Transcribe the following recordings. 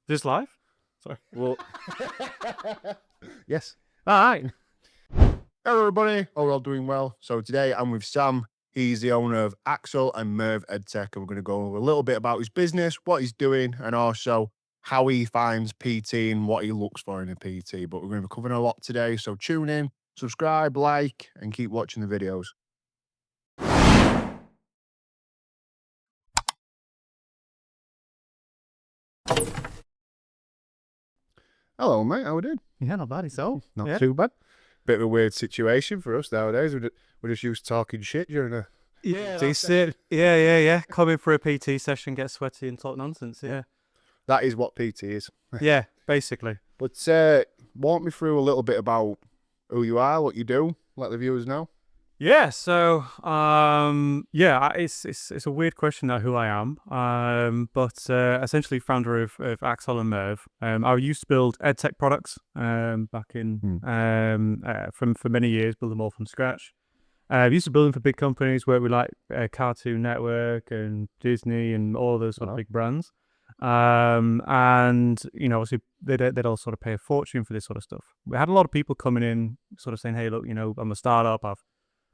This live? Sorry. Well, yes. All right. Hello, everybody. Hope we're all doing well. So today I'm with Sam. He's the owner of Axol and Merve EdTech, and we're going to go over a little bit about his business, what he's doing, and also how he finds PT and what he looks for in a PT. But we're going to be covering a lot today, so tune in, subscribe, like, and keep watching the videos. Hello, mate. How we doing? Yeah, not bad. Yourself? Not too bad. Bit of a weird situation for us nowadays. We're just used to talking shit during a PT session. Yeah. Come in for a PT session, get sweaty, and talk nonsense. Yeah. That is what PT is. Yeah, basically. But walk me through a little bit about who you are, what you do. Let the viewers know. Yeah. So, it's a weird question now who I am. But essentially founder of Axol and Merve. I used to build EdTech products. Back in for many years, build them all from scratch. I used to build them for big companies, work with like Cartoon Network and Disney and all those sort of big brands. And obviously they'd all sort of pay a fortune for this sort of stuff. We had a lot of people coming in, sort of saying, "Hey, look, I'm a startup. I've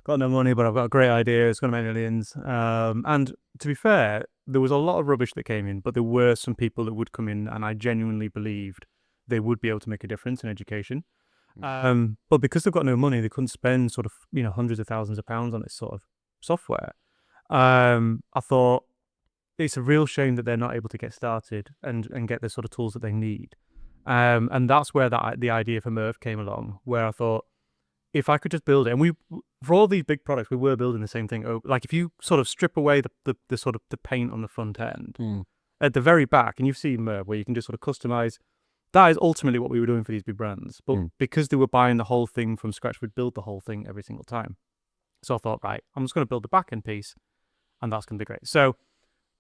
got no money, but I've got a great idea. It's going to make millions." And to be fair, there was a lot of rubbish that came in, but there were some people that would come in, and I genuinely believed they would be able to make a difference in education. But because they've got no money, they couldn't spend sort of hundreds of thousands of pounds on this sort of software. I thought it's a real shame that they're not able to get started and get the sort of tools that they need. And that's where the idea for Merve came along, where I thought, if I could just build it, and for all these big products, we were building the same thing. Like if you sort of strip away the sort of the paint on the front end, at the very back, and you've seen Merve where you can just sort of customize. That is ultimately what we were doing for these big brands. But because they were buying the whole thing from scratch, we'd build the whole thing every single time. So I thought, right, I'm just going to build the back end piece, and that's going to be great. So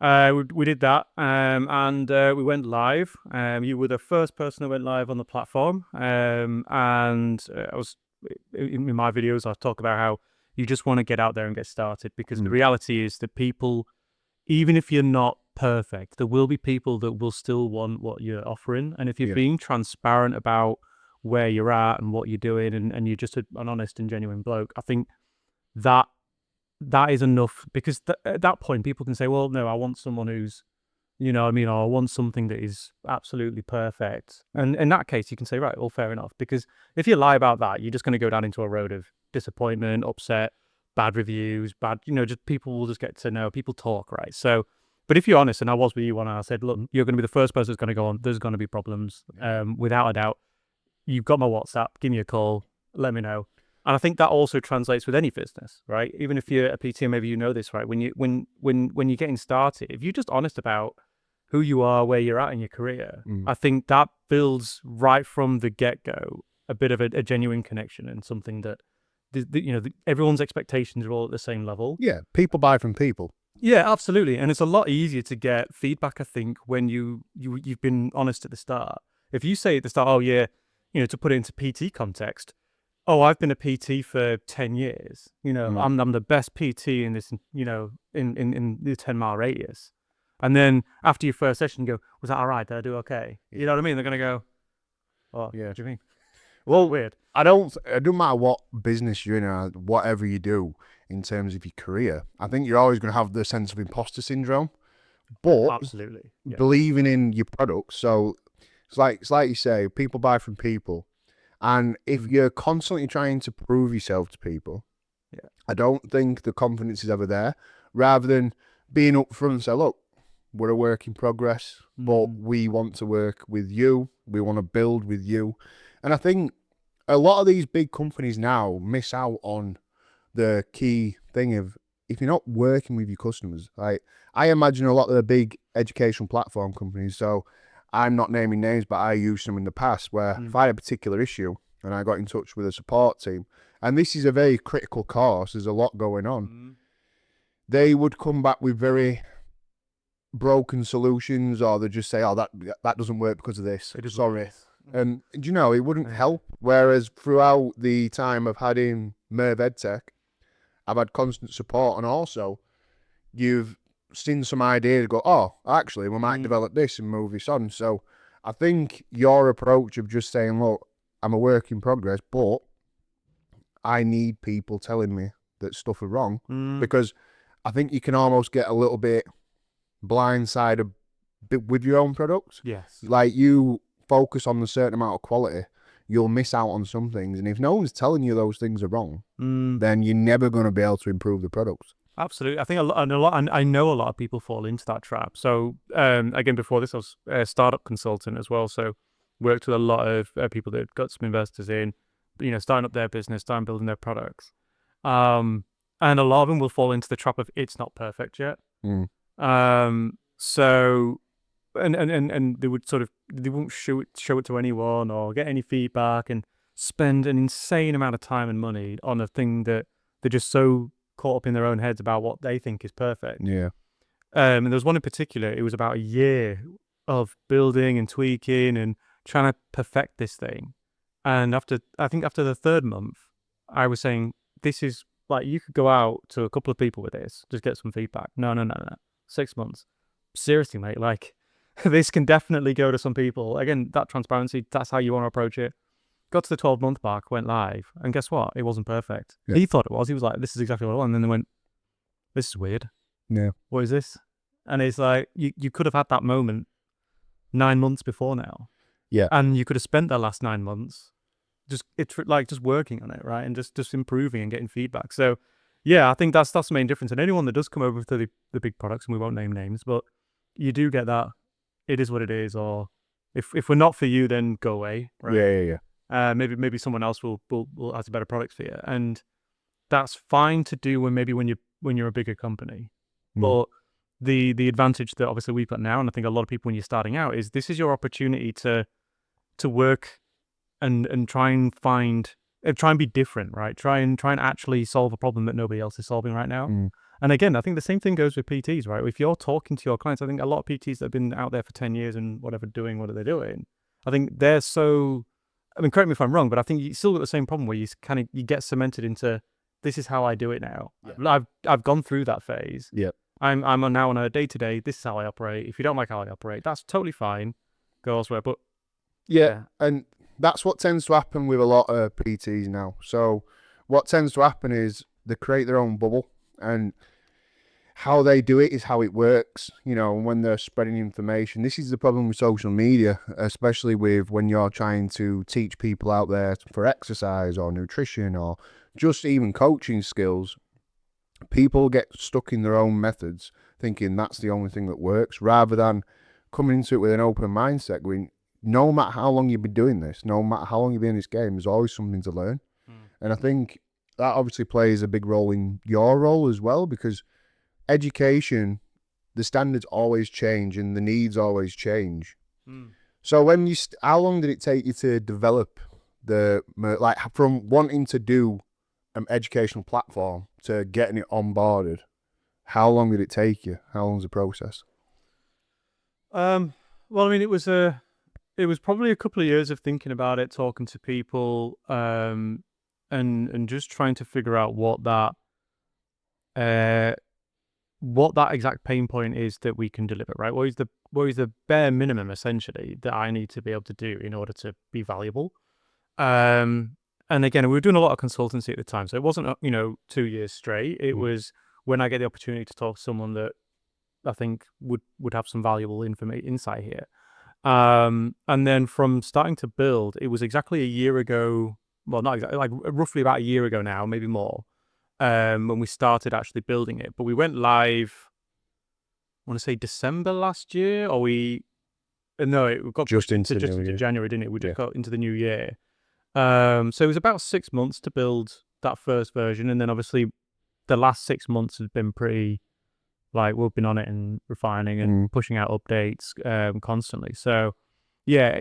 we did that, and we went live. You were the first person that went live on the platform, and I was in my videos. I talk about how you just want to get out there and get started, because the reality is that people, even if you're not perfect, there will be people that will still want what you're offering. And if you're being transparent about where you're at and what you're doing, and you're just an honest and genuine bloke, I think that is enough, because at that point people can say, well, no, I want someone who's, or I want something that is absolutely perfect. And in that case, you can say, right, well, fair enough. Because if you lie about that, you're just going to go down into a road of disappointment, upset, bad reviews, just people will just get to know, people talk, right? So, but if you're honest, and I was with you when I said, look, you're going to be the first person that's going to go on, there's going to be problems, without a doubt. You've got my WhatsApp, give me a call, let me know. And I think that also translates with any business, right? Even if you're a PT, maybe you know this, right? When you're getting started, if you're just honest about who you are, where you're at in your career, I think that builds right from the get-go a bit of a genuine connection, and something that everyone's expectations are all at the same level. Yeah, people buy from people. Yeah, absolutely. And it's a lot easier to get feedback, I think, when you've been honest at the start. If you say at the start, oh yeah, to put it into PT context, oh, I've been a PT for 10 years. I'm the best PT in this, in the 10-mile radius. And then after your first session, you go, was that all right? Did I do okay? You know what I mean? They're going to go, oh, yeah. What do you mean? Well, weird. It don't matter what business you're in or whatever you do in terms of your career. I think you're always going to have the sense of imposter syndrome. But absolutely, believing in your product. So it's like you say, people buy from people. And if you're constantly trying to prove yourself to people, I don't think the confidence is ever there. Rather than being upfront and say, look, we're a work in progress, but we want to work with you. We want to build with you. And I think a lot of these big companies now miss out on the key thing of, if you're not working with your customers, like I imagine a lot of the big educational platform companies, so I'm not naming names, but I used them in the past, where if I had a particular issue and I got in touch with a support team, and this is a very critical course, there's a lot going on, they would come back with very broken solutions, or they just say, oh, that doesn't work because of this. Sorry. And it wouldn't help. Whereas throughout the time of having Merve EdTech, I've had constant support, and also you've seen some ideas go, oh, actually, we might develop this and move this on. So I think your approach of just saying, look, I'm a work in progress, but I need people telling me that stuff is wrong, because I think you can almost get a little bit blindsided with your own product. Yes. Like, you focus on a certain amount of quality, you'll miss out on some things. And if no one's telling you those things are wrong, then you're never going to be able to improve the product. Absolutely. I think I know a lot of people fall into that trap. So again, before this, I was a startup consultant as well. So worked with a lot of people that got some investors in, starting up their business, starting building their products. And a lot of them will fall into the trap of it's not perfect yet. So, and they would they won't show it to anyone or get any feedback, and spend an insane amount of time and money on a thing that they're just so caught up in their own heads about what they think is perfect. Yeah. And there was one in particular, it was about a year of building and tweaking and trying to perfect this thing. And after the third month, I was saying, this is like, you could go out to a couple of people with this, just get some feedback. No. 6 months. Seriously, mate, like, this can definitely go to some people. Again, that transparency, that's how you want to approach it. Got to the 12-month mark, went live, and guess what? It wasn't perfect. Yeah. He thought it was. He was like, this is exactly what I want. And then they went, this is weird. Yeah. What is this? And it's like, you could have had that moment 9 months before now. Yeah. And you could have spent the last 9 months just working on it, right? And just improving and getting feedback. So yeah, I think that's the main difference. And anyone that does come over to the big products, and we won't name names, but you do get that it is what it is, or if we're not for you, then go away. Right? Yeah. Maybe someone else will has a better product for you, and that's fine to do when you're a bigger company. But the advantage that obviously we've got now, and I think a lot of people when you're starting out, is this is your opportunity to work and try and be different, right? Try and actually solve a problem that nobody else is solving right now. And again, I think the same thing goes with PTs, right? If you're talking to your clients, I think a lot of PTs that have been out there for 10 years and whatever, doing what are they doing, I think they're so, I mean, correct me if I'm wrong, but I think you still got the same problem where you get cemented into, this is how I do it now. Yeah. I've gone through that phase. Yeah. I'm now on a day-to-day, this is how I operate. If you don't like how I operate, that's totally fine. Go elsewhere. But yeah, and that's what tends to happen with a lot of PTs now. So what tends to happen is they create their own bubble, and how they do it is how it works, when they're spreading information. This is the problem with social media, especially with when you're trying to teach people out there for exercise or nutrition or just even coaching skills. People get stuck in their own methods, thinking that's the only thing that works, rather than coming into it with an open mindset, going, no matter how long you've been doing this, no matter how long you've been in this game, there's always something to learn. And I think that obviously plays a big role in your role as well, because education, the standards always change and the needs always change. So when how long did it take you to develop from wanting to do an educational platform to getting it onboarded? How long did it take you? How long was the process? Well, I mean, it was probably a couple of years of thinking about it, talking to people, and just trying to figure out what that exact pain point is that we can deliver, right? What is the bare minimum essentially that I need to be able to do in order to be valuable? And again, we were doing a lot of consultancy at the time, so it wasn't 2 years straight. It was when I get the opportunity to talk to someone that I think would have some valuable insight here. And then from starting to build, it was exactly a year ago. Well, not exactly, like roughly about a year ago now, maybe more. When we started actually building it, but we went live, I want to say December last year, or it got just into January, didn't it? We just got into the new year. So it was about 6 months to build that first version, and then obviously the last 6 months has been pretty, like, we've been on it and refining and pushing out updates constantly. So yeah,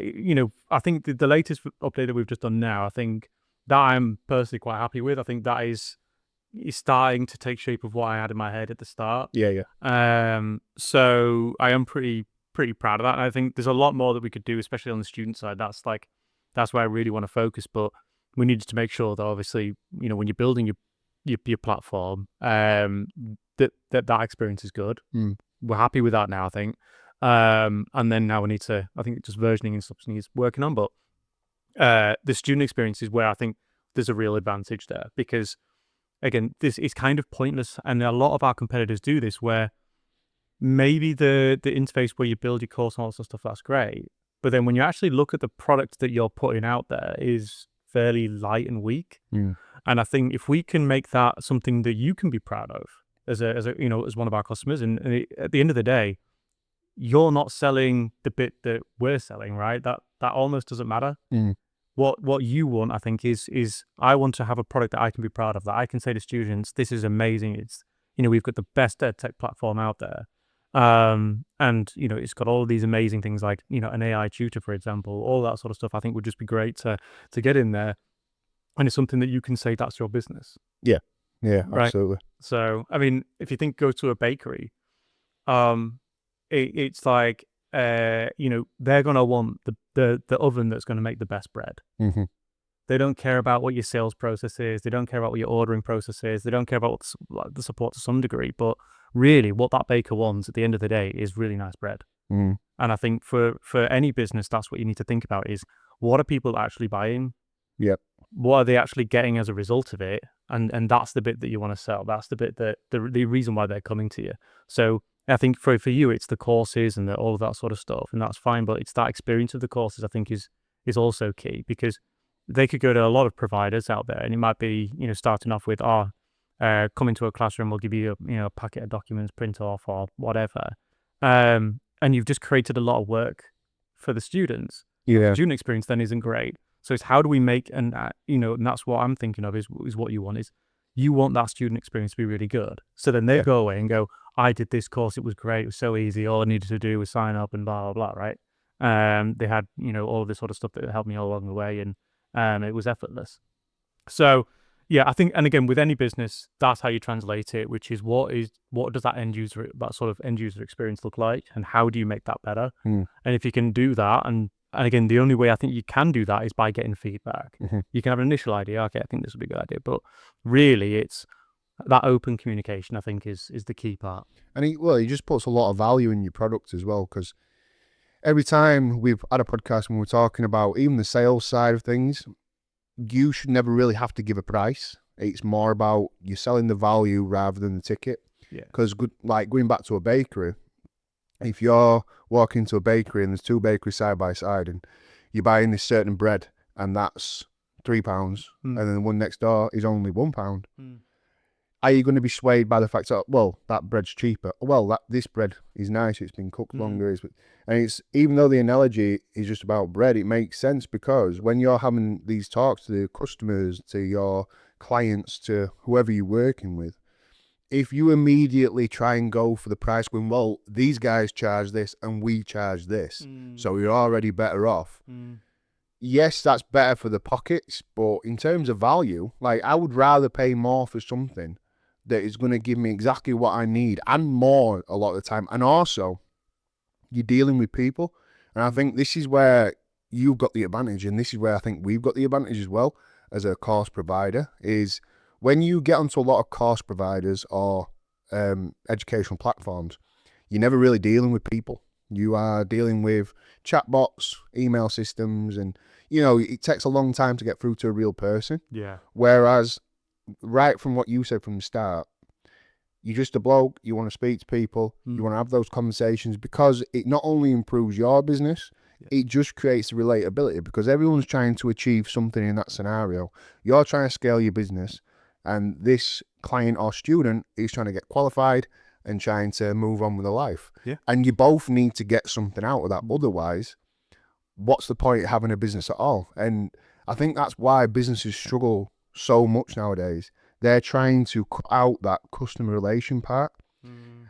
I think the latest update that we've just done now, I think that I'm personally quite happy with. I think that is starting to take shape of what I had in my head at the start. So I am pretty proud of that. And I think there's a lot more that we could do, especially on the student side. That's where I really want to focus. But we needed to make sure that obviously, when you're building your platform, that experience is good. We're happy with that now, I think. And then now we need to, I think just versioning and stuff needs working on, but the student experience is where I think there's a real advantage there, because again, this is kind of pointless, and a lot of our competitors do this, where maybe the interface where you build your course and all that stuff, that's great, but then when you actually look at the product that you're putting out there is fairly light and weak. And I think if we can make that something that you can be proud of as a you know, as one of our customers, and at the end of the day, you're not selling the bit that we're selling, right? That almost doesn't matter. What you want, I think, is I want to have a product that I can be proud of, that I can say to students, this is amazing. It's, you know, we've got the best EdTech platform out there. And, you know, it's got all of these amazing things like, you know, an AI tutor, for example, all that sort of stuff I think would just be great to get in there. And it's something that you can say that's your business. Yeah, right? absolutely. So, I mean, if you go to a bakery, it's like, you know, they're going to want the oven that's going to make the best bread. They don't care about what your sales process is. They don't care about what your ordering process is. They don't care about the support to some degree. But really, what that baker wants at the end of the day is really nice bread. And I think for any business, that's what you need to think about is, what are people actually buying? Yep. What are they actually getting as a result of it? And that's the bit that you want to sell. That's the bit that the reason why they're coming to you. So I think for you, it's the courses and all of that sort of stuff, and that's fine. But it's that experience of the courses I think is also key, because they could go to a lot of providers out there, and it might be, you know, starting off with, come into a classroom, we'll give you a packet of documents, print off or whatever, and you've just created a lot of work for the students. Yeah. The student experience then isn't great. So it's how do we make, and and that's what I'm thinking of is what you want is, you want that student experience to be really good. So then they go away and go, I did this course, it was great, it was so easy, all I needed to do was sign up and blah, blah, blah, right? They had, all of this sort of stuff that helped me all along the way, and it was effortless. So yeah, I think, and again, with any business, that's how you translate it, which is what does that sort of end user experience look like, and how do you make that better? And if you can do that, and again, the only way I think you can do that is by getting feedback. You can have an initial idea, okay, I think this would be a good idea, but really it's that open communication, I think, is the key part. And he just puts a lot of value in your product as well, because every time we've had a podcast when we're talking about even the sales side of things, you should never really have to give a price. It's more about you selling the value rather than the ticket. Yeah. Because like going back to a bakery, if you're walking to a bakery and there's two bakeries side by side and you're buying this certain bread and that's £3 and then the one next door is only £1, are you going to be swayed by the fact that, well, that bread's cheaper? Well, this bread is nice, it's been cooked longer. And it's, even though the analogy is just about bread, it makes sense, because when you're having these talks to the customers, to your clients, to whoever you're working with, if you immediately try and go for the price when, well, these guys charge this and we charge this, so you're already better off. Yes, that's better for the pockets, but in terms of value, like, I would rather pay more for something that is going to give me exactly what I need and more a lot of the time. And also, you're dealing with people. And I think this is where you've got the advantage, and this is where I think we've got the advantage as well as a course provider, is when you get onto a lot of course providers or educational platforms, you're never really dealing with people. You are dealing with chatbots, email systems, and, it takes a long time to get through to a real person. Yeah. Whereas, right from what you said from the start, you're just a bloke, you want to speak to people, you want to have those conversations, because it not only improves your business, it just creates the relatability, because everyone's trying to achieve something in that scenario. You're trying to scale your business, and this client or student is trying to get qualified and trying to move on with their life. Yeah. And you both need to get something out of that. Otherwise, what's the point of having a business at all? And I think that's why businesses struggle so much nowadays. They're trying to cut out that customer relation part.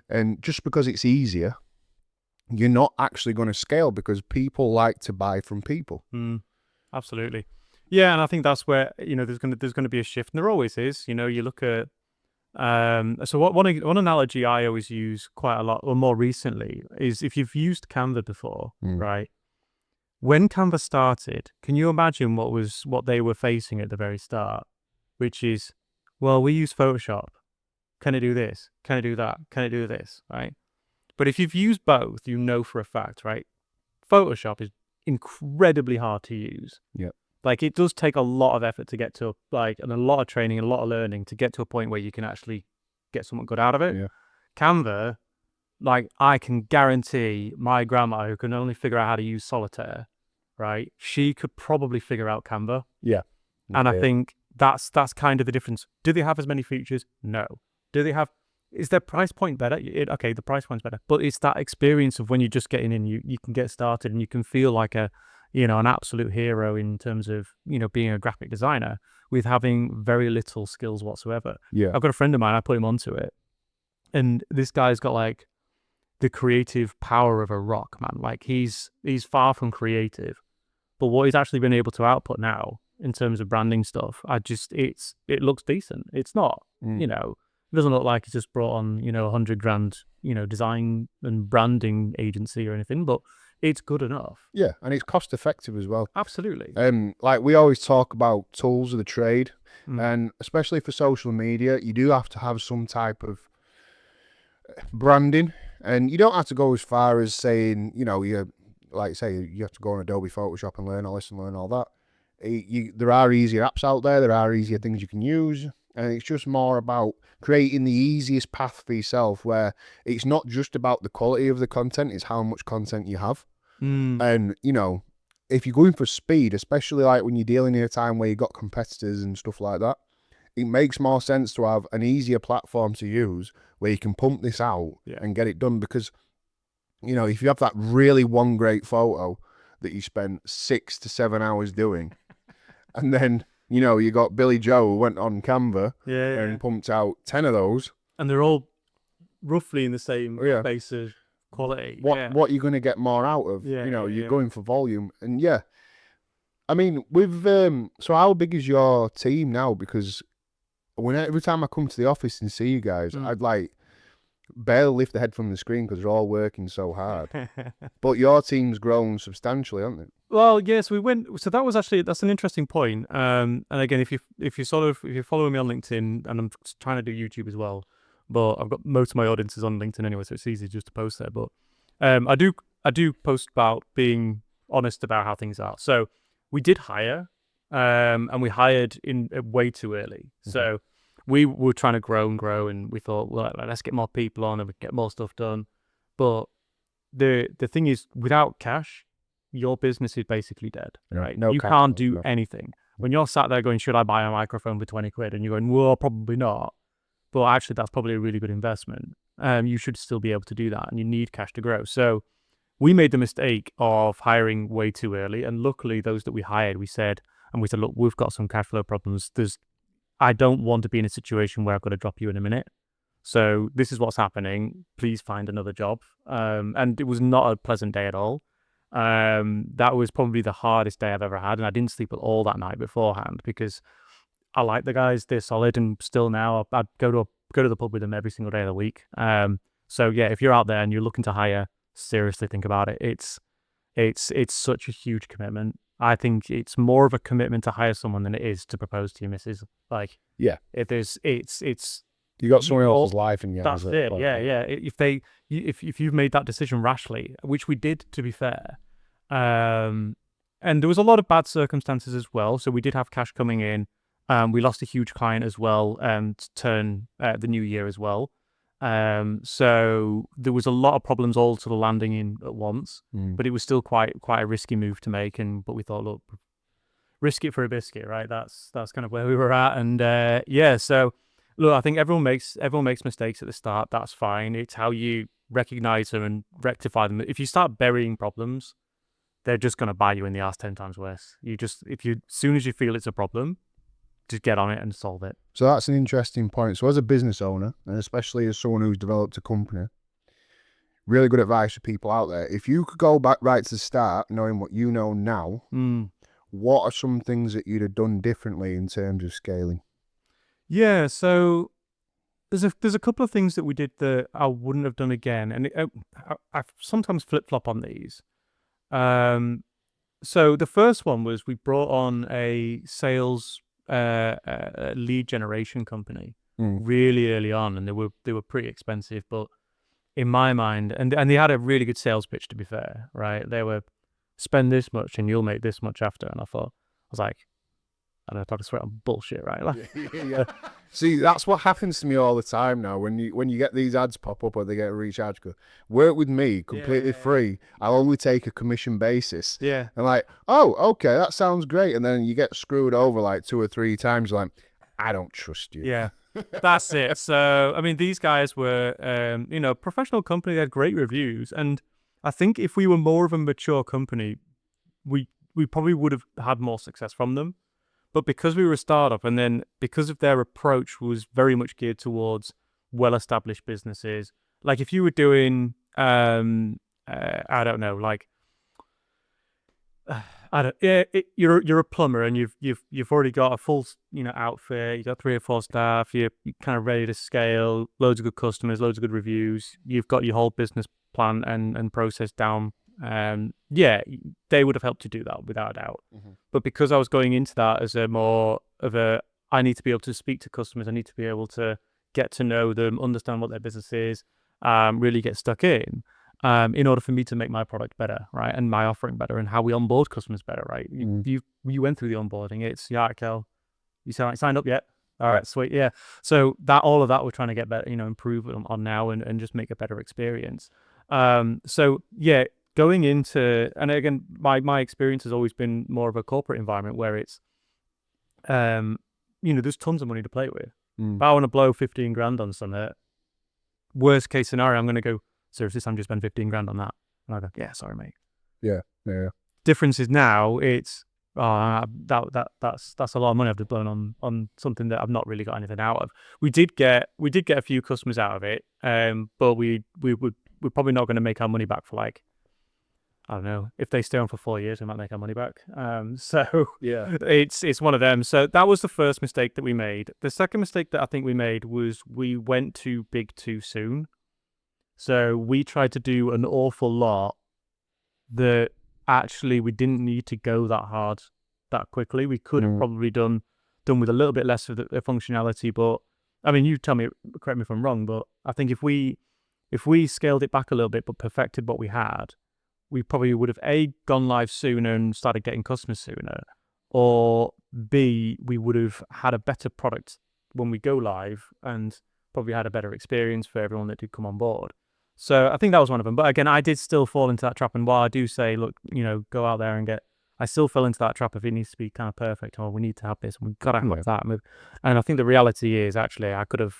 And just because it's easier, you're not actually going to scale, because people like to buy from people. Absolutely. Yeah, and I think that's where, there's going to be a shift, and there always is. You look at so one analogy I always use quite a lot, or more recently, is if you've used Canva before, right? When Canva started, can you imagine what they were facing at the very start, which is, well, we use Photoshop. Can it do this? Can it do that? Can it do this? Right? But if you've used both, you know for a fact, right? Photoshop is incredibly hard to use. Yeah. Like, it does take a lot of effort to get to, and a lot of training and a lot of learning to get to a point where you can actually get something good out of it. Yeah. Canva, like, I can guarantee my grandma, who can only figure out how to use Solitaire, right? She could probably figure out Canva. Yeah. And I think that's kind of the difference. Do they have as many features? No. Do they have? Is their price point better? Okay, the price point's better, but it's that experience of when you're just getting in, you can get started and you can feel like an absolute hero in terms of, being a graphic designer with having very little skills whatsoever. Yeah. I've got a friend of mine, I put him onto it, and this guy's got like the creative power of a rock, man. Like, he's far from creative, but what he's actually been able to output now in terms of branding stuff, it looks decent. It's not, it doesn't look like it's just brought on, $100,000, design and branding agency or anything, but it's good enough. Yeah, and it's cost effective as well. Absolutely. Like, we always talk about tools of the trade, and especially for social media, you do have to have some type of branding, and you don't have to go as far as saying, you have to go on Adobe Photoshop and learn all this and learn all that. There are easier apps out there are easier things you can use, and it's just more about creating the easiest path for yourself, where it's not just about the quality of the content, it's how much content you have. And if you're going for speed, especially like when you're dealing in a time where you've got competitors and stuff like that, it makes more sense to have an easier platform to use where you can pump this out and get it done. Because if you have that really one great photo that you spent 6 to 7 hours doing, and then you got Billy Joe who went on Canva and pumped out 10 of those, and they're all roughly in the same base of quality. What are you going to get more out of? You're going for volume. And I mean, with so how big is your team now? Because every time I come to the office and see you guys, I'd like barely lift the head from the screen because they're all working so hard. But your team's grown substantially, hasn't it? Well, yes, so that's an interesting point. And again, if you're following me on LinkedIn, and I'm trying to do YouTube as well, but I've got most of my audiences on LinkedIn anyway, so it's easy just to post there. But I do post about being honest about how things are. So we did hire, and we hired in way too early. So we were trying to grow and grow, and we thought, well, let's get more people on and we get more stuff done. But the thing is, without cash, your business is basically dead, right? No, you can't do anything. When you're sat there going, should I buy a microphone for 20 quid? And you're going, well, probably not. But actually, that's probably a really good investment. You should still be able to do that, and you need cash to grow. So we made the mistake of hiring way too early. And luckily, those that we hired, we said, look, we've got some cash flow problems. I don't want to be in a situation where I've got to drop you in a minute. So this is what's happening. Please find another job. And it was not a pleasant day at all. That was probably the hardest day I've ever had. And I didn't sleep at all that night beforehand because I like the guys. They're solid. And still now I'd go to the pub with them every single day of the week. So yeah, if you're out there and you're looking to hire, seriously think about it. It's such a huge commitment. I think it's more of a commitment to hire someone than it is to propose to your missus. Like, it's you got someone else's life in you. That's it. Yeah. If you've made that decision rashly, which we did, to be fair, and there was a lot of bad circumstances as well. So we did have cash coming in. We lost a huge client as well to turn the new year as well. So there was a lot of problems all sort of landing in at once, but it was still quite a risky move to make. But we thought, look, risk it for a biscuit, right? That's kind of where we were at. And so look, I think everyone makes mistakes at the start. That's fine. It's how you recognize them and rectify them. If you start burying problems, they're just going to bite you in the ass 10 times worse. As soon as you feel it's a problem, just get on it and solve it. So that's an interesting point. So as a business owner, and especially as someone who's developed a company, really good advice for people out there. If you could go back right to the start, knowing what you know now, what are some things that you'd have done differently in terms of scaling? Yeah, so there's a couple of things that we did that I wouldn't have done again, and I sometimes flip-flop on these. So the first one was we brought on a sales lead generation company really early on, and they were pretty expensive, but in my mind, and they had a really good sales pitch, to be fair, right? They were, spend this much and you'll make this much after. And I was like, I don't know if I swear on bullshit, right? Like, yeah. See, that's what happens to me all the time now. When you get these ads pop up or they get a recharge code, work with me completely free. I'll only take a commission basis. Yeah. And like, oh, okay, that sounds great. And then you get screwed over like 2 or 3 times. Like, I don't trust you. Yeah. That's it. So, I mean, these guys were, professional company. They had great reviews. And I think if we were more of a mature company, we probably would have had more success from them. But because we were a startup, and then because of their approach was very much geared towards well-established businesses, like if you were doing, I don't know, like, you're a plumber and you've already got a full outfit, you got 3 or 4 staff, you're kind of ready to scale, loads of good customers, loads of good reviews, you've got your whole business plan and process down. They would have helped to do that without a doubt. But because I was going into that as a more of a, I need to be able to speak to customers, I need to be able to get to know them, understand what their business is, really get stuck in order for me to make my product better, right, and my offering better, and how we onboard customers better, right? You went through the onboarding. It's Kel, you signed up yet? All right, sweet, yeah. So all of that we're trying to get better, improve on now and just make a better experience. Going into, and again, my experience has always been more of a corporate environment where it's, there's tons of money to play with. If I want to blow 15 grand on something, worst case scenario, I'm going to go, seriously, I'm just spend 15 grand on that. And I go, yeah, sorry, mate. Yeah. Difference is now it's, that's a lot of money I've just blown on something that I've not really got anything out of. We did get a few customers out of it, but we're probably not going to make our money back for like, I don't know, if they stay on for 4 years, we might make our money back. It's one of them. So that was the first mistake that we made. The second mistake that I think we made was we went too big too soon. So we tried to do an awful lot that actually we didn't need to go that hard that quickly. We could have probably done with a little bit less of the functionality. But I mean, you tell me, correct me if I'm wrong, but I think if we scaled it back a little bit but perfected what we had, we probably would have A, gone live sooner and started getting customers sooner, or B, we would have had a better product when we go live and probably had a better experience for everyone that did come on board. So I think that was one of them. But again, I did still fall into that trap. And while I do say, look, go out there and I still fell into that trap of it needs to be kind of perfect, or we need to have this, and we've got to have that. And I think the reality is actually I could have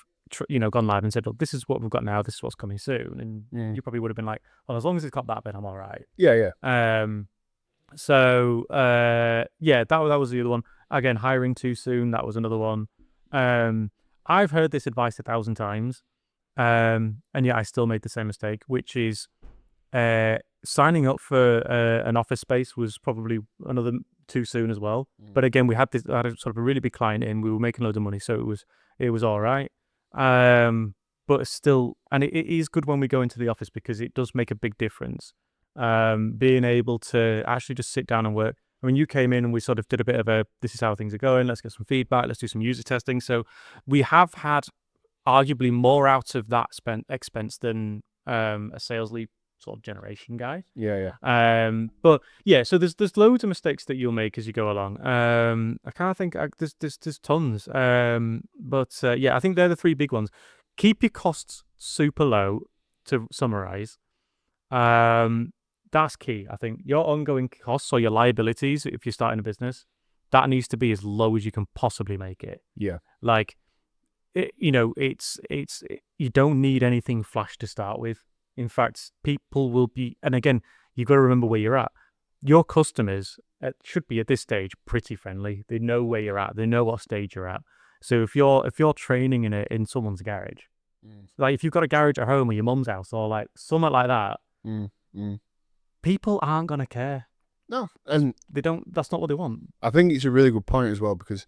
gone live and said, look, this is what we've got now, this is what's coming soon, and you probably would have been like, well, as long as it's got that bit, I'm all right. Yeah. That was the other one. Again, hiring too soon, that was another one. I've heard this advice 1,000 times, and yet I still made the same mistake, which is signing up for an office space was probably another too soon as well. But again, I had a sort of a really big client in, we were making loads of money, so it was all right. But still, and it is good when we go into the office because it does make a big difference. Being able to actually just sit down and work. I mean, you came in and we sort of did a bit of this is how things are going, let's get some feedback, let's do some user testing. So we have had arguably more out of that expense than a sales lead sort of generation guy. But yeah, so there's loads of mistakes that you'll make as you go along. I kind of think there's tons. I think they're the 3 big ones. Keep your costs super low, to summarize. That's key. I think your ongoing costs or your liabilities, if you're starting a business, that needs to be as low as you can possibly make it. Yeah. Like, you don't need anything flash to start with. In fact, people will be, and again, you've got to remember where you're at. Your customers should be at this stage pretty friendly. They know where you're at. They know what stage you're at. So if you're training in someone's garage, like if you've got a garage at home or your mum's house or like something like that, people aren't gonna care. No, and they don't. That's not what they want. I think it's a really good point as well, because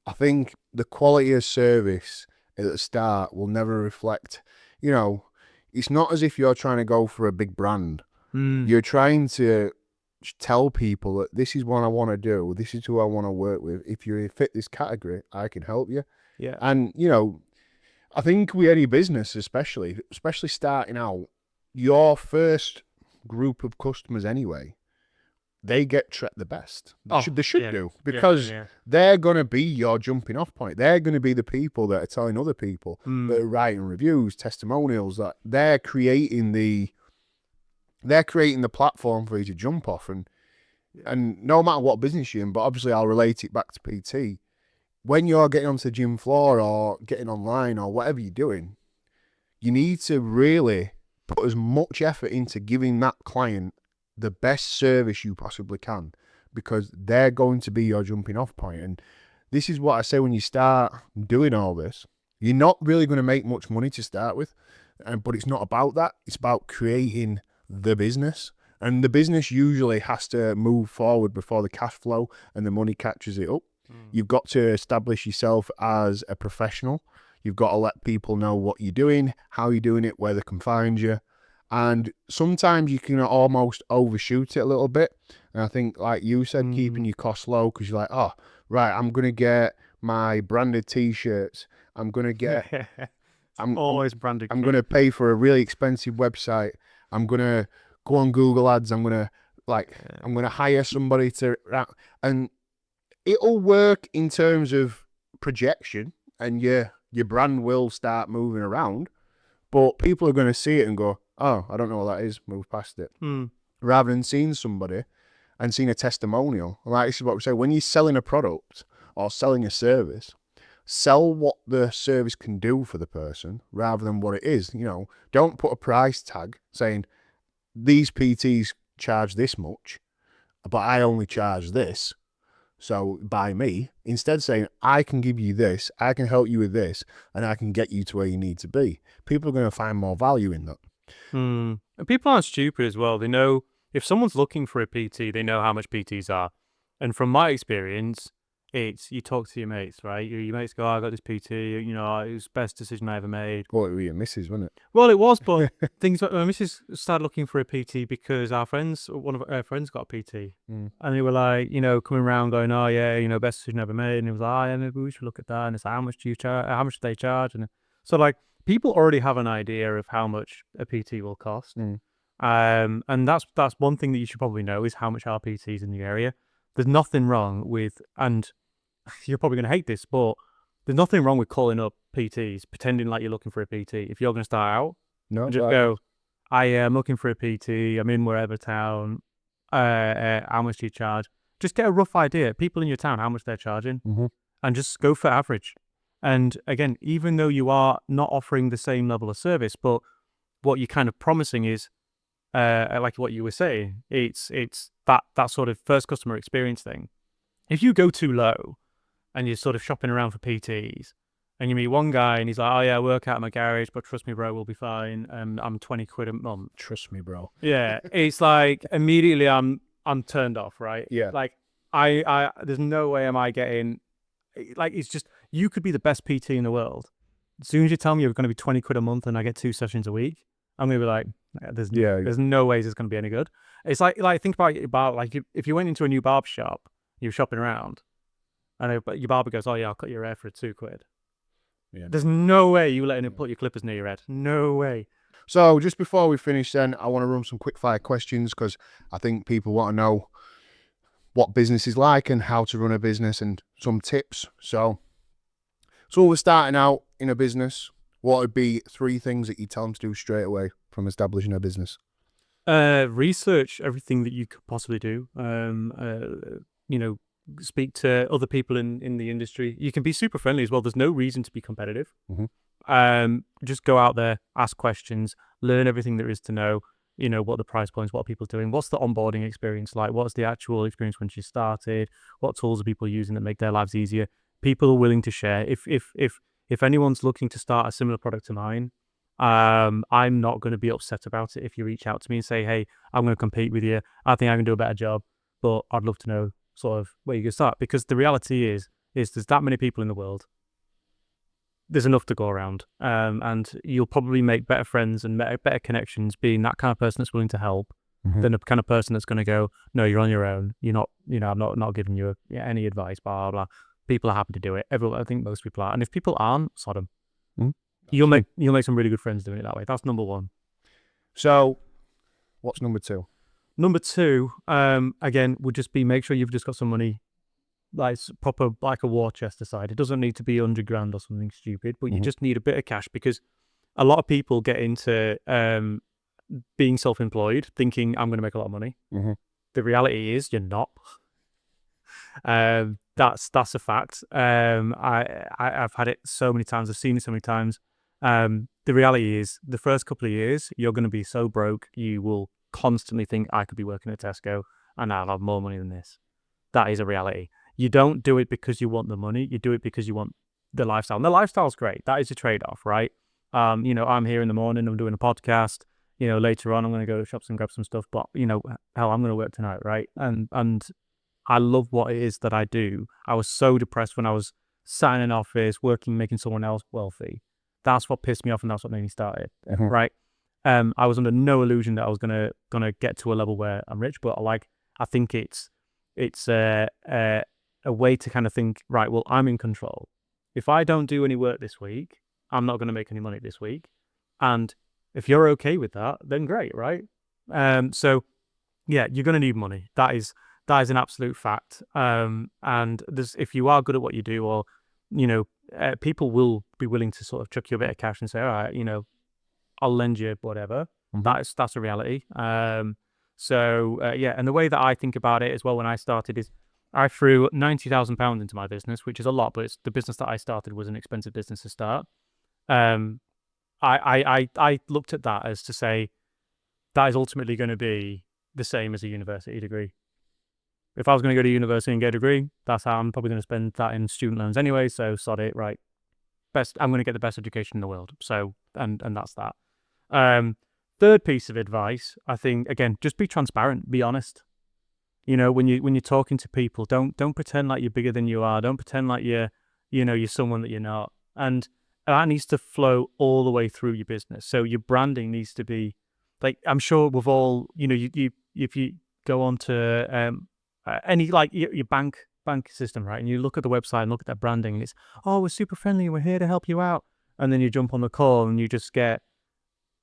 I think the quality of service at the start will never reflect. It's not as if you're trying to go for a big brand. You're trying to tell people that this is what I want to do. This is who I want to work with. If you fit this category, I can help you. Yeah. And, I think with any business, especially starting out, your first group of customers anyway, they get treated the best. They should do, because they're going to be your jumping off point. They're going to be the people that are telling other people, that are writing reviews, testimonials, that they're creating the platform for you to jump off. And no matter what business you're in, but obviously I'll relate it back to PT. When you're getting onto the gym floor or getting online or whatever you're doing, you need to really put as much effort into giving that client the best service you possibly can, because they're going to be your jumping off point. And this is what I say, when you start doing all this, you're not really going to make much money to start with, but it's not about that. It's about creating the business, and the business usually has to move forward before the cash flow and the money catches it up. You've got to establish yourself as a professional. You've got to let people know what you're doing, how you're doing it, where they can find you. And sometimes you can almost overshoot it a little bit. And I think, like you said, keeping your costs low, because you're like, oh, right, I'm going to get my branded T-shirts. I'm going to get... I'm always branded. I'm going to pay for a really expensive website. I'm going to go on Google Ads. I'm going to hire somebody to... And it'll work in terms of projection, and your brand will start moving around. But people are going to see it and go, oh, I don't know what that is, move past it. Rather than seeing somebody and seeing a testimonial. Like, this is what we say, when you're selling a product or selling a service, sell what the service can do for the person rather than what it is. You know, don't put a price tag saying, these PTs charge this much, but I only charge this, so buy me. Instead saying, I can give you this, I can help you with this, and I can get you to where you need to be. People are going to find more value in that. And people aren't stupid as well. They know, if someone's looking for a PT, they know how much PTs are. And from my experience, it's, you talk to your mates, right? Your mates go, oh, I got this PT, you know, it was the best decision I ever made. Well, it was your missus, wasn't it? Well, it was, but things like, my missus started looking for a PT because one of our friends got a PT. And they were like, you know, coming around going, oh yeah, you know, best decision ever made. And it was like, oh yeah, maybe we should look at that. And it's like, how much do you charge? How much do they charge? And so, like, people already have an idea of how much a PT will cost. And that's one thing that you should probably know, is how much are PTs in the area. There's nothing wrong with, and you're probably going to hate this, but there's nothing wrong with calling up PTs, pretending like you're looking for a PT. If you're going to start out, just go, I am looking for a PT, I'm in wherever town, how much do you charge? Just get a rough idea, people in your town, how much they're charging, and just go for average. And again, even though you are not offering the same level of service, but what you're kind of promising is, like what you were saying, it's that sort of first customer experience thing. If you go too low and you're sort of shopping around for PTs, and you meet one guy and he's like, oh yeah, I work out in my garage, but trust me, bro, we'll be fine. I'm 20 quid a month. Trust me, bro. Yeah, it's like immediately I'm turned off, right? Yeah. Like I there's no way am I getting, like, it's just, you could be the best PT in the world. As soon as you tell me you're going to be 20 quid a month and I get 2 sessions a week, I'm going to be like, there's no ways it's going to be any good. It's like think about like if you went into a new barber shop, you're shopping around, and your barber goes, oh yeah, I'll cut your hair for 2 quid. Yeah. There's no way you letting him put your clippers near your head. No way. So just before we finish then, I want to run some quick fire questions, because I think people want to know what business is like and how to run a business and some tips. So we're starting out in a business. What would be 3 things that you tell them to do straight away from establishing a business? Research everything that you could possibly do. You know, speak to other people in the industry. You can be super friendly as well. There's no reason to be competitive. Just go out there, ask questions, learn everything there is to know. You know, what the price points, what are people doing, what's the onboarding experience like, what's the actual experience when she started, what tools are people using that make their lives easier. People are willing to share. If anyone's looking to start a similar product to mine, I'm not going to be upset about it if you reach out to me and say, hey, I'm going to compete with you, I think I can do a better job, but I'd love to know sort of where you can start. Because the reality is there's that many people in the world. There's enough to go around, and you'll probably make better friends and better connections being that kind of person that's willing to help than a kind of person that's going to go, no, you're on your own, you're not, you know, I'm not giving you any advice, blah, blah, blah. People are happy to do it. I think most people are. And if people aren't, sod them. You'll make some really good friends doing it that way. That's number 1. So, what's number 2? Number 2, again, would just be make sure you've just got some money, like proper, like a war chest aside. It doesn't need to be 100 grand or something stupid, but you just need a bit of cash, because a lot of people get into being self-employed thinking I'm going to make a lot of money. The reality is you're not. That's a fact. I've had it so many times. I've seen it so many times. The reality is the first couple of years you're going to be so broke you will constantly think I could be working at Tesco and I'll have more money than this. That is a reality. You don't do it because you want the money. You do it because you want the lifestyle. And the lifestyle's great. That is a trade-off, right? I'm here in the morning. I'm doing a podcast. Later on I'm going to go to shops and grab some stuff. But hell, I'm going to work tonight, right? And I love what it is that I do. I was so depressed when I was sat in an office working, making someone else wealthy. That's what pissed me off, and that's what made me start it, right? I was under no illusion that I was gonna get to a level where I'm rich, but I think it's a way to kind of think, right, well, I'm in control. If I don't do any work this week, I'm not going to make any money this week. And if you're okay with that, then great, right? So yeah, you're going to need money. That is an absolute fact. And if you are good at what you do, or people will be willing to sort of chuck you a bit of cash and say, all right, I'll lend you whatever. That's a reality. And the way that I think about it as well when I started is I threw £90,000 into my business, which is a lot, but the business that I started was an expensive business to start. I looked at that as to say that is ultimately going to be the same as a university degree. If I was going to go to university and get a degree, that's how I'm probably going to spend that in student loans anyway. So sod it, right? I'm going to get the best education in the world. So and that's that. Third piece of advice, I think, again, just be transparent, be honest. When you're talking to people, don't pretend like you're bigger than you are. Don't pretend like you're someone that you're not. And that needs to flow all the way through your business. So your branding needs to be like, I'm sure we've all, if you go on to any like your bank system, right? And you look at the website and look at that branding, and it's, oh, we're super friendly, we're here to help you out. And then you jump on the call and you just get,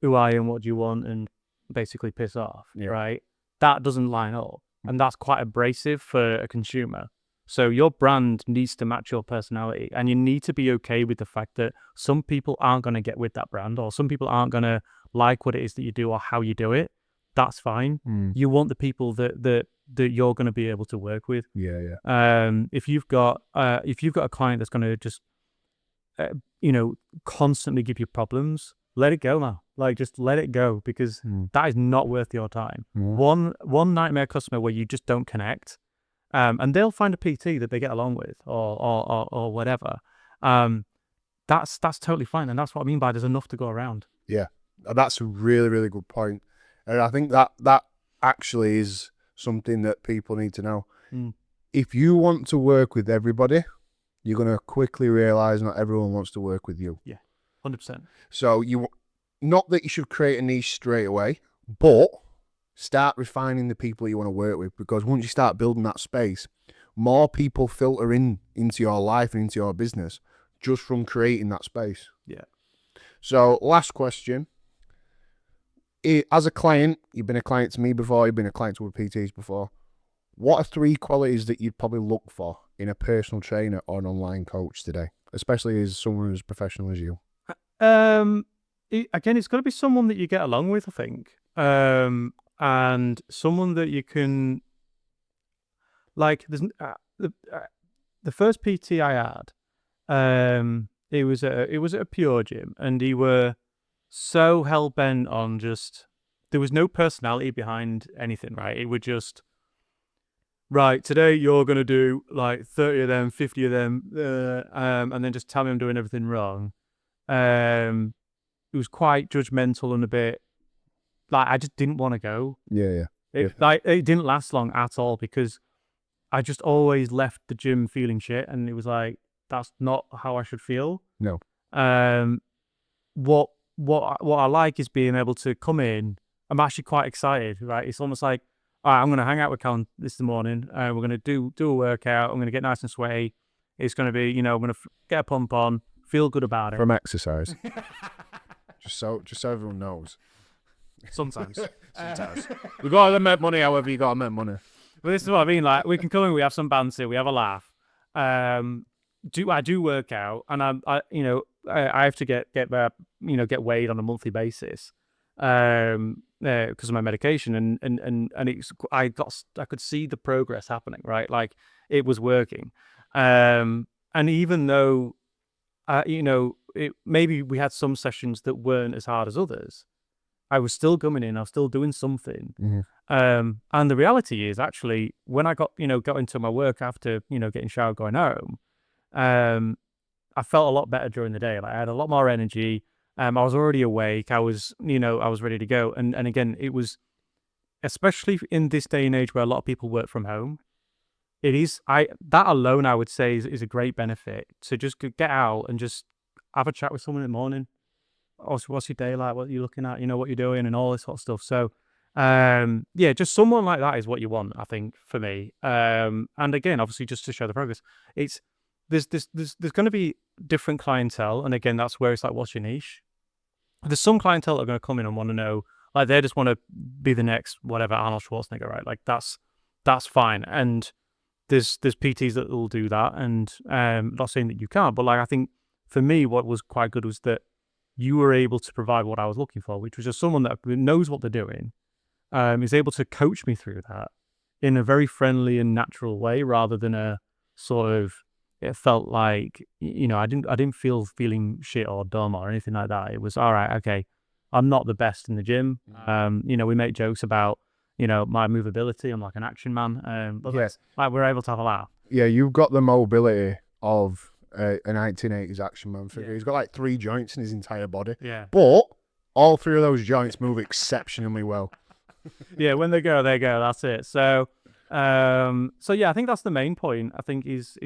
who are you and what do you want, and basically piss off, right? That doesn't line up. And that's quite abrasive for a consumer. So your brand needs to match your personality, and you need to be okay with the fact that some people aren't going to get with that brand, or some people aren't going to like what it is that you do or how you do it. That's fine. You want the people that you're going to be able to work with. If you've got a client that's going to just constantly give you problems, let it go now. Like, just let it go, because that is not worth your time. One nightmare customer where you just don't connect, and they'll find a PT that they get along with, or whatever. That's totally fine, and that's what I mean by there's enough to go around. Yeah, that's a really, really good point. And I think that actually is something that people need to know. If you want to work with everybody, you're going to quickly realize not everyone wants to work with you. Yeah, 100%. So not that you should create a niche straight away, but start refining the people you want to work with, because once you start building that space, more people filter into your life and into your business just from creating that space. Yeah. So last question. As a client, you've been a client to me before, you've been a client to other PTs before. What are 3 qualities that you'd probably look for in a personal trainer or an online coach today, especially as someone as professional as you? Again, it's got to be someone that you get along with, I think, and someone that you can, like. There's the first PT I had, it was at a Pure Gym, and he were so hell bent on just, there was no personality behind anything, right? It would just, right, today you're gonna do like 30 of them, 50 of them, and then just tell me I'm doing everything wrong. It was quite judgmental and a bit like, I just didn't want to go. It didn't last long at all, because I just always left the gym feeling shit, and it was like, that's not how I should feel. No. What I like is being able to come in. I'm actually quite excited, right? It's almost like, all right, I'm going to hang out with Callum this morning. We're going to do a workout. I'm going to get nice and sweaty. It's going to be, I'm going to get a pump on, feel good about it. From exercise. just so everyone knows. Sometimes. Sometimes. We gotta make money. However, you gotta make money. But this is what I mean. Like, we can come in, we have some banter, we have a laugh. I do work out, and I have to get weighed on a monthly basis, because of my medication, and I could see the progress happening, right? Like, it was working, and even though, maybe we had some sessions that weren't as hard as others, I was still coming in, I was still doing something. And the reality is, actually, when I got into my work after, getting showered, going home, I felt a lot better during the day. Like, I had a lot more energy. I was already awake. I was ready to go. And again, it was, especially in this day and age where a lot of people work from home, that alone, I would say, is a great benefit, to just get out and just have a chat with someone in the morning. What's your day like? What are you looking at? What you're doing, and all this sort of stuff. So, just someone like that is what you want, I think, for me. And again, obviously, just to show the progress, there's going to be different clientele, and again, that's where it's like, what's your niche? There's some clientele that are going to come in and want to know, like, they just want to be the next whatever Arnold Schwarzenegger, right? Like, that's fine. And there's PTs that will do that, and not saying that you can't, but like, I think for me, what was quite good was that you were able to provide what I was looking for, which was just someone that knows what they're doing, is able to coach me through that in a very friendly and natural way, rather than a sort of, it felt like, I didn't feeling shit or dumb or anything like that. It was, all right, okay, I'm not the best in the gym. We make jokes about, my movability. I'm like an action man. But Yes, like, we're able to have a laugh. Yeah, you've got the mobility of a 1980s action man figure. He's got like 3 joints in his entire body. Yeah. But all 3 of those joints move exceptionally well. Yeah, when they go, they go. That's it. So, yeah, I think that's the main point. I think is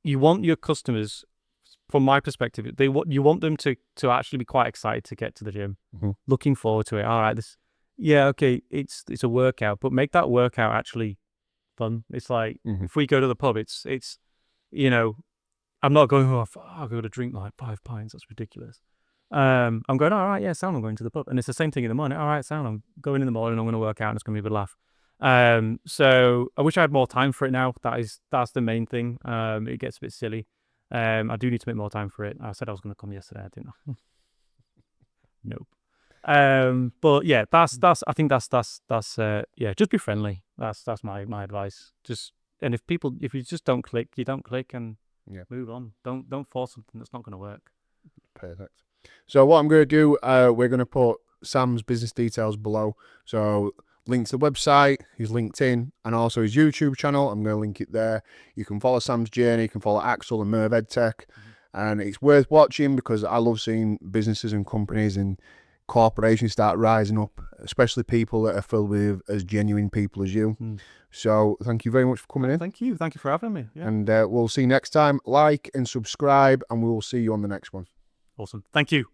you want your customers, from my perspective, you want them to actually be quite excited to get to the gym, looking forward to it. All right, okay, it's a workout, but make that workout actually fun. It's like, if we go to the pub, it's I'm not going, I'll go to drink like 5 pints. That's ridiculous. I'm going, all right, yeah, sound, I'm going to the pub. And it's the same thing in the morning. All right, sound, I'm going in the morning, I'm going to work out, and it's going to be a good laugh. So I wish I had more time for it now. That's the main thing. It gets a bit silly. I do need to make more time for it. I said I was going to come yesterday. I didn't know. Nope. But yeah, I think that's just be friendly. That's my advice. And if you just don't click, you don't click, and move on. Don't force something that's not going to work. Perfect. So what I'm going to do, we're going to put Sam's business details below. So link to the website, his LinkedIn, and also his YouTube channel. I'm going to link it there. You can follow Sam's journey. You can follow Axol and Merve EdTech. And it's worth watching, because I love seeing businesses and companies and corporations start rising up, especially people that are filled with as genuine people as you. So thank you very much for coming in. Thank you for having me. And we'll see you next time. Like and subscribe, and we will see you on the next one. Awesome. Thank you.